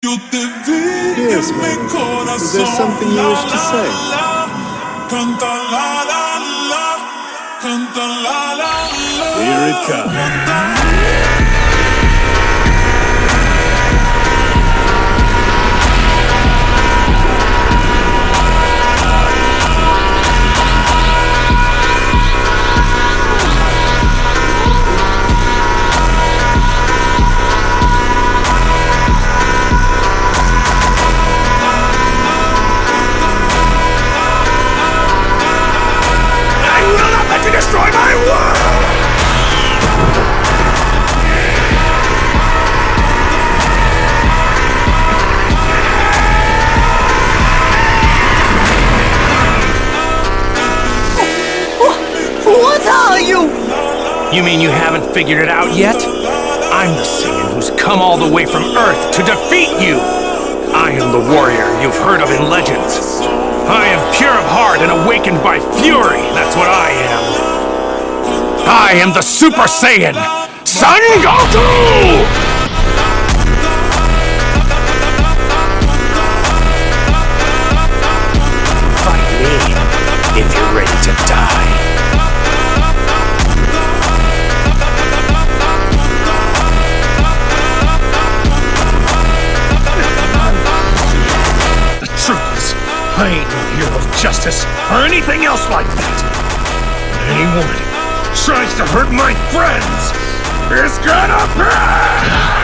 Yes, Mother. Is there something you wish to say? Here it comes. Destroy my world! What are you? You mean you haven't figured it out yet? I'm the Saiyan who's come all the way from Earth to defeat you! I am the warrior you've heard of in legends. I am pure of heart and awakened by fury, that's what I am. I am the Super Saiyan, Son Goku! Fight me if you're ready to die. The truth is, I ain't no hero of justice or anything else like that. But anyone tries to hurt my friends is gonna pay!